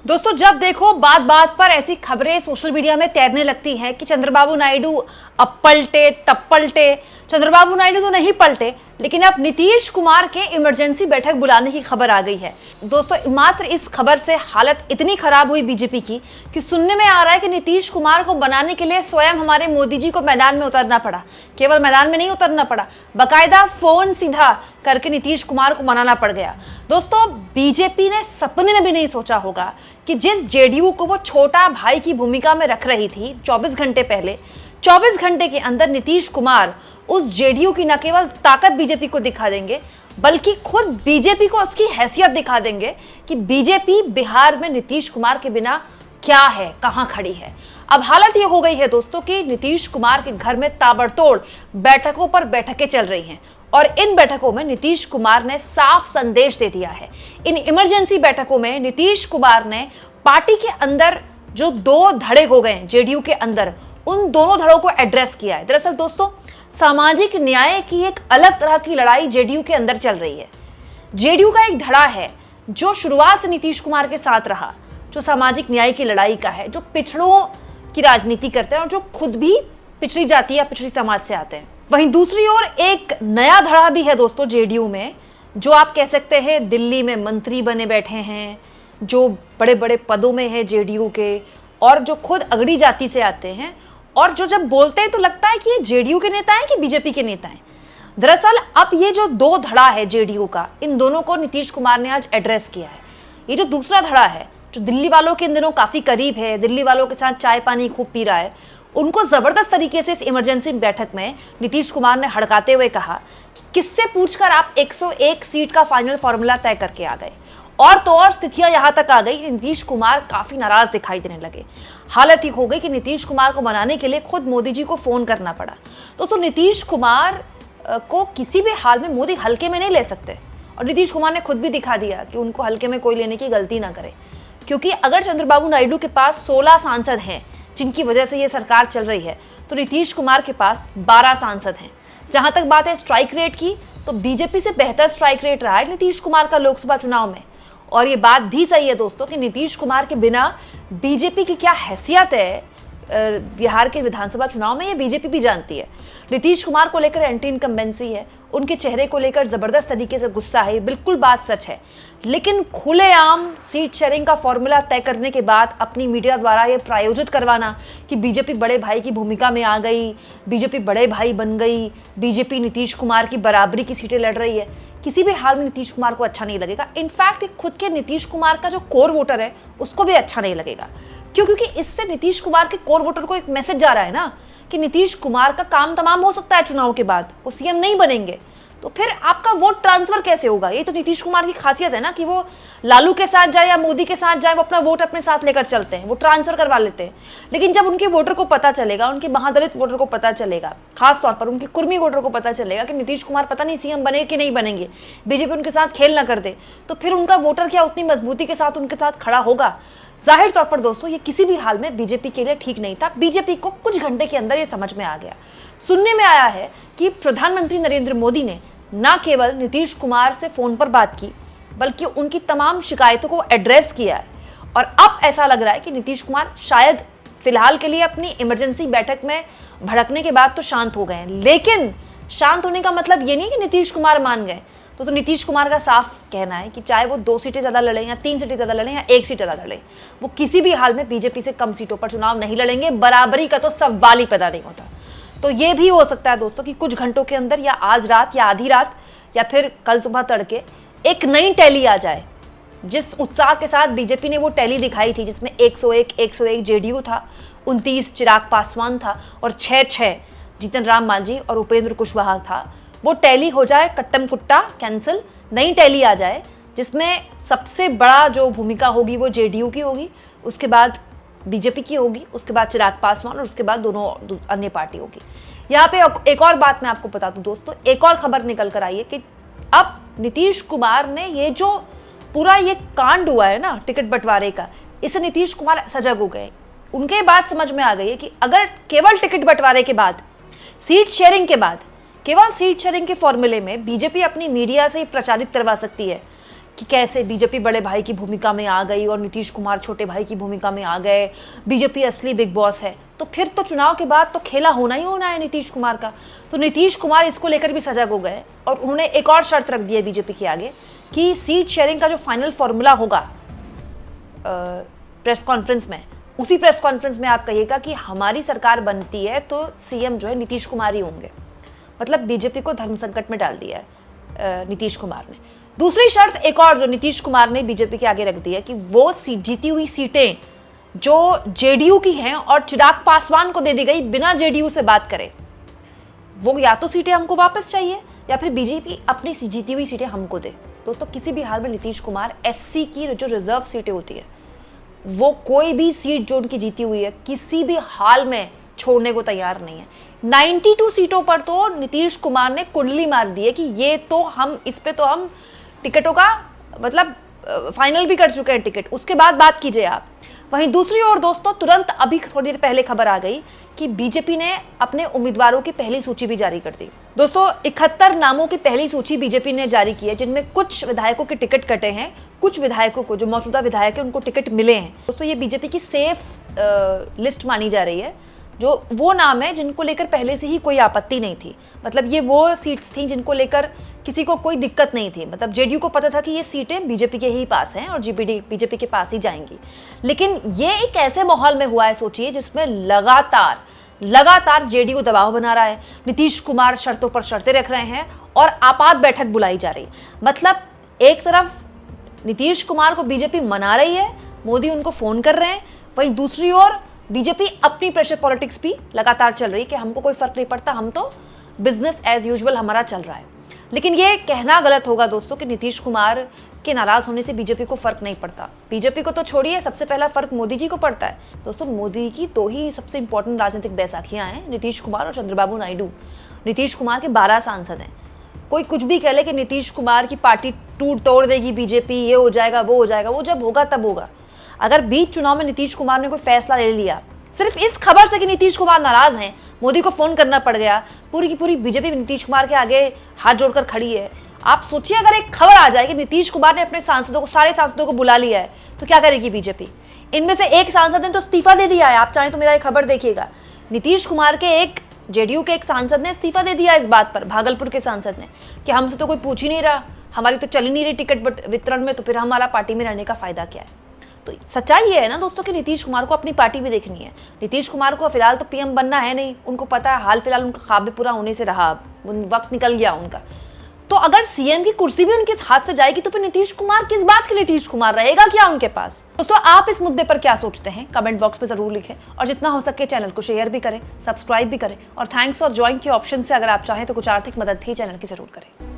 दोस्तों, जब देखो बात बात पर ऐसी खबरें सोशल मीडिया में तैरने लगती हैं कि चंद्रबाबू नायडू अब पलटे तब पलटे। चंद्रबाबू नायडू तो नहीं पलटे, लेकिन अब नीतीश कुमार के इमरजेंसी बैठक बुलाने की खबर आ गई है। दोस्तों, मात्र इस खबर से हालत इतनी खराब हुई बीजेपी की कि सुनने में आ रहा है कि नीतीश कुमार को बनाने के लिए स्वयं हमारे मोदी जी को मैदान में उतरना पड़ा। केवल मैदान में नहीं उतरना पड़ा, बाकायदा फोन सीधा करके नीतीश कुमार को मनाना पड़ गया। दोस्तों, बीजेपी ने सपने में भी नहीं सोचा होगा कि जिस जेडीयू को वो छोटा भाई की भूमिका में रख रही थी 24 घंटे पहले, 24 घंटे के अंदर नीतीश कुमार उस जेडीयू की न केवल ताकत बीजेपी को दिखा देंगे, बल्कि खुद बीजेपी को उसकी हैसियत दिखा देंगे कि बीजेपी बिहार में नीतीश कुमार के बिना क्या है, कहां खड़ी है। अब हालत ये हो गई है दोस्तों कि नीतीश कुमार के घर में ताबड़तोड़ बैठकों पर बैठकें चल रही हैं और इन बैठकों में नीतीश कुमार ने साफ संदेश दे दिया है। इन इमरजेंसी बैठकों में नीतीश कुमार ने पार्टी के अंदर जो दो धड़े हो गए जेडीयू के अंदर, उन दोनों धड़ों को एड्रेस किया है। दरअसल दोस्तों, सामाजिक न्याय की एक अलग तरह की लड़ाई जेडीयू के अंदर चल रही है। जेडीयू का एक धड़ा है जो शुरुआत से नीतीश कुमार के साथ रहा, जो सामाजिक न्याय की लड़ाई का है, जो पिछड़ों की राजनीति करते हैं और जो खुद भी पिछड़ी जाति या पिछड़ी समाज से आते हैं। वहीं दूसरी ओर एक नया धड़ा भी है दोस्तों जेडीयू में, जो आप कह सकते हैं दिल्ली में मंत्री बने बैठे हैं, जो बड़े बड़े पदों में है जेडीयू के, और जो खुद अगड़ी जाति से आते हैं और जो जब बोलते हैं तो लगता है कि ये जेडीयू के नेता हैं कि बीजेपी के नेता हैं। दरअसल अब ये जो दो धड़ा है जेडीयू का, इन दोनों को नीतीश कुमार ने आज एड्रेस किया है। ये जो दूसरा धड़ा है, जो दिल्ली वालों के इन दिनों काफी करीब है, दिल्ली वालों के साथ चाय पानी खूब पी रहा है, उनको जबरदस्त तरीके से इस इमरजेंसी बैठक में नीतीश कुमार ने हड़काते हुए कहा कि किससे पूछकर आप 101 सीट का फाइनल फॉर्मूला तय करके आ गए। और तो और स्थितियां यहां तक आ गई कि नीतीश कुमार काफी नाराज दिखाई देने लगे। हालत ही हो गई कि नीतीश कुमार को मनाने के लिए खुद मोदी जी को फोन करना पड़ा। दोस्तों, नीतीश कुमार को किसी भी हाल में मोदी हल्के में नहीं ले सकते और नीतीश कुमार ने खुद भी दिखा दिया कि उनको हल्के में कोई लेने की गलती ना करे, क्योंकि अगर चंद्रबाबू नायडू के पास 16 सांसद हैं जिनकी वजह से ये सरकार चल रही है, तो नीतीश कुमार के पास 12 सांसद हैं। जहां तक बात है स्ट्राइक रेट की, तो बीजेपी से बेहतर स्ट्राइक रेट रहा है नीतीश कुमार का लोकसभा चुनाव में। और ये बात भी सही है दोस्तों कि नीतीश कुमार के बिना बीजेपी की क्या हैसियत है बिहार के विधानसभा चुनाव में, ये बीजेपी भी जानती है। नीतीश कुमार को लेकर एंटी इनकम्बेंसी है, उनके चेहरे को लेकर जबरदस्त तरीके से गुस्सा है, बिल्कुल बात सच है। लेकिन खुलेआम सीट शेयरिंग का फॉर्मूला तय करने के बाद अपनी मीडिया द्वारा ये प्रायोजित करवाना कि बीजेपी बड़े भाई की भूमिका में आ गई, बीजेपी बड़े भाई बन गई, बीजेपी नीतीश कुमार की बराबरी की सीटें लड़ रही है, किसी भी हाल में नीतीश कुमार को अच्छा नहीं लगेगा। इनफैक्ट खुद के नीतीश कुमार का जो कोर वोटर है उसको भी अच्छा नहीं लगेगा। क्यों? क्योंकि इससे नीतीश कुमार के कोर वोटर को एक मैसेज जा रहा है ना कि नीतीश कुमार का काम तमाम हो सकता है चुनाव के बाद, वो सीएम नहीं बनेंगे, तो फिर आपका वोट ट्रांसफर कैसे होगा। ये तो नीतीश कुमार की खासियत है ना कि वो लालू के साथ जाए या मोदी के साथ जाए, वो अपना वोट अपने साथ लेकर चलते हैं, वो ट्रांसफर करवा लेते हैं। लेकिन जब उनके वोटर को पता चलेगा, उनके महादलित वोटर को पता चलेगा, खासतौर पर उनके कुर्मी वोटर को पता चलेगा कि नीतीश कुमार पता नहीं सीएम बने कि नहीं बनेंगे, बीजेपी उनके साथ खेल ना कर दे, तो फिर उनका वोटर क्या उतनी मजबूती के साथ उनके साथ खड़ा होगा। जाहिर तौर पर दोस्तों, ये किसी भी हाल में बीजेपी के लिए ठीक नहीं था। बीजेपी को कुछ घंटे के अंदर ये समझ में आ गया। सुनने में आया है कि प्रधानमंत्री नरेंद्र मोदी ने न केवल नीतीश कुमार से फोन पर बात की, बल्कि उनकी तमाम शिकायतों को एड्रेस किया है। और अब ऐसा लग रहा है कि नीतीश कुमार शायद फिलहाल के लिए अपनी इमरजेंसी बैठक में भड़कने के बाद तो शांत हो गए हैं, लेकिन शांत होने का मतलब ये नहीं कि नीतीश कुमार मान गए। तो नीतीश कुमार का साफ कहना है कि चाहे वो 2 सीटें ज्यादा लड़ें या 3 सीटें ज्यादा लड़ें या 1 सीट ज्यादा लड़ें, वो किसी भी हाल में बीजेपी से कम सीटों पर चुनाव नहीं लड़ेंगे। बराबरी का तो सवाल ही पैदा नहीं होता। तो ये भी हो सकता है दोस्तों कि कुछ घंटों के अंदर या आज रात या आधी रात या फिर कल सुबह तड़के एक नई टैली आ जाए। जिस उत्साह के साथ बीजेपी ने वो टैली दिखाई थी जिसमें 101 जेडीयू था, 29 चिराग पासवान था और 6 जीतन राम मांझी और उपेंद्र कुशवाहा था, वो टैली हो जाए कट्टम कुट्टा कैंसिल, नई टैली आ जाए जिसमें सबसे बड़ा जो भूमिका होगी वो जेडीयू की होगी, उसके बाद बीजेपी की होगी, उसके बाद चिराग पासवान और उसके बाद दोनों अन्य पार्टी होगी। यहाँ पे एक और बात मैं आपको बता दूं दोस्तों, एक और खबर निकल कर आई है कि अब नीतीश कुमार ने ये जो पूरा ये कांड हुआ है ना टिकट बंटवारे का, इससे नीतीश कुमार सजग हो गए। उनके बात समझ में आ गई है कि अगर केवल टिकट बंटवारे के बाद, सीट शेयरिंग के बाद, केवल सीट शेयरिंग के फॉर्मूले में बीजेपी अपनी मीडिया से प्रचारित करवा सकती है कि कैसे बीजेपी बड़े भाई की भूमिका में आ गई और नीतीश कुमार छोटे भाई की भूमिका में आ गए, बीजेपी असली बिग बॉस है। तो फिर तो चुनाव के बाद तो खेला होना ही होना है नीतीश कुमार का। तो नीतीश कुमार इसको लेकर भी सजग हो गए और उन्होंने एक और शर्त रख दी है बीजेपी के आगे कि सीट शेयरिंग का जो फाइनल फॉर्मूला होगा प्रेस कॉन्फ्रेंस में, उसी प्रेस कॉन्फ्रेंस में आप कहिएगा कि हमारी सरकार बनती है तो सीएम जो है नीतीश कुमार ही होंगे। मतलब बीजेपी को धर्म संकट में डाल दिया है नीतीश कुमार ने। दूसरी शर्त एक और जो नीतीश कुमार ने बीजेपी के आगे रख दी है कि वो जीती हुई सीटें जो जेडीयू की हैं और चिराग पासवान को दे दी गई बिना जेडीयू से बात करे, वो या तो सीटें हमको वापस चाहिए या फिर बीजेपी अपनी जीती हुई सीटें हमको दे। दोस्तों किसी भी हाल में नीतीश कुमार एससी की जो रिजर्व सीटें होती है वो कोई भी सीट जो उनकी जीती हुई है किसी भी हाल में छोड़ने को तैयार नहीं है। 92 सीटों पर तो नीतीश कुमार ने कुंडली मार दी है कि ये तो हम इस पे तो हम टिकटों का मतलब फाइनल भी कर चुके हैं टिकट, उसके बाद बात कीजिए आप। वहीं दूसरी ओर दोस्तों तुरंत अभी थोड़ी देर पहले खबर आ गई कि बीजेपी ने अपने उम्मीदवारों की पहली सूची भी जारी कर दी। दोस्तों 71 नामों की पहली सूची बीजेपी ने जारी की है, जिनमें कुछ विधायकों के टिकट कटे हैं, कुछ विधायकों को जो मौजूदा विधायक है उनको टिकट मिले हैं। दोस्तों ये बीजेपी की सेफ लिस्ट मानी जा रही है, जो वो नाम है जिनको लेकर पहले से ही कोई आपत्ति नहीं थी। मतलब ये वो सीट्स थी जिनको लेकर किसी को कोई दिक्कत नहीं थी। मतलब जेडीयू को पता था कि ये सीटें बीजेपी के ही पास हैं और बीजेपी के पास ही जाएंगी। लेकिन ये एक ऐसे माहौल में हुआ है, सोचिए, जिसमें लगातार जेडीयू दबाव बना रहा है, नीतीश कुमार शर्तों पर शर्तें रख रहे हैं और आपात बैठक बुलाई जा रही। मतलब एक तरफ नीतीश कुमार को बीजेपी मना रही है, मोदी उनको फोन कर रहे हैं, वहीं दूसरी ओर बीजेपी अपनी प्रेशर पॉलिटिक्स भी लगातार चल रही है कि हमको कोई फर्क नहीं पड़ता, हम तो बिजनेस एज यूजुअल हमारा चल रहा है। लेकिन ये कहना गलत होगा दोस्तों कि नीतीश कुमार के नाराज होने से बीजेपी को फर्क नहीं पड़ता। बीजेपी को तो छोड़िए, सबसे पहला फर्क मोदी जी को पड़ता है। दोस्तों मोदी की दो ही सबसे इंपॉर्टेंट राजनीतिक बैसाखियां हैं, नीतीश कुमार और चंद्रबाबू नायडू। नीतीश कुमार के 12 सांसद हैं। कोई कुछ भी कह ले कि नीतीश कुमार की पार्टी टूट तोड़ देगी बीजेपी, ये हो जाएगा वो हो जाएगा, वो जब होगा तब होगा। अगर बीच चुनाव में नीतीश कुमार ने कोई फैसला ले लिया सिर्फ इस खबर से कि नीतीश कुमार नाराज हैं, मोदी को फोन करना पड़ गया, पूरी की पूरी बीजेपी नीतीश कुमार के आगे हाथ जोड़कर खड़ी है। आप सोचिए अगर एक खबर आ जाए कि नीतीश कुमार ने अपने सांसदों को, सारे सांसदों को बुला लिया है, तो क्या करेगी बीजेपी? इनमें से एक सांसद ने तो इस्तीफा दे दिया है। आप चाहें तो मेरा एक खबर देखिएगा, नीतीश कुमार के एक जेडीयू के एक सांसद ने इस्तीफा दे दिया इस बात पर, भागलपुर के सांसद ने, कि हमसे तो कोई पूछ ही नहीं रहा, हमारी तो चल ही नहीं रही टिकट वितरण में, तो फिर हमारा पार्टी में रहने का फायदा क्या है? तो सच्चाई ये है ना दोस्तों कि नीतीश कुमार को अपनी पार्टी भी देखनी है। नीतीश कुमार को फिलहाल तो पीएम बनना है नहीं, उनको पता है हाल फिलहाल उनका ख्वाब भी पूरा होने से रहा, वक्त निकल गया उनका। तो अगर सीएम की कुर्सी भी उनके हाथ से जाएगी तो फिर नीतीश कुमार किस बात के लिए नीतीश कुमार रहेगा क्या उनके पास? दोस्तों आप इस मुद्दे पर क्या सोचते हैं कमेंट बॉक्स में जरूर लिखें और जितना हो सके चैनल को शेयर भी करें, सब्सक्राइब भी करें और थैंक्स और ज्वाइन के ऑप्शन से अगर आप चाहें तो कुछ आर्थिक मदद भी चैनल की जरूर करें।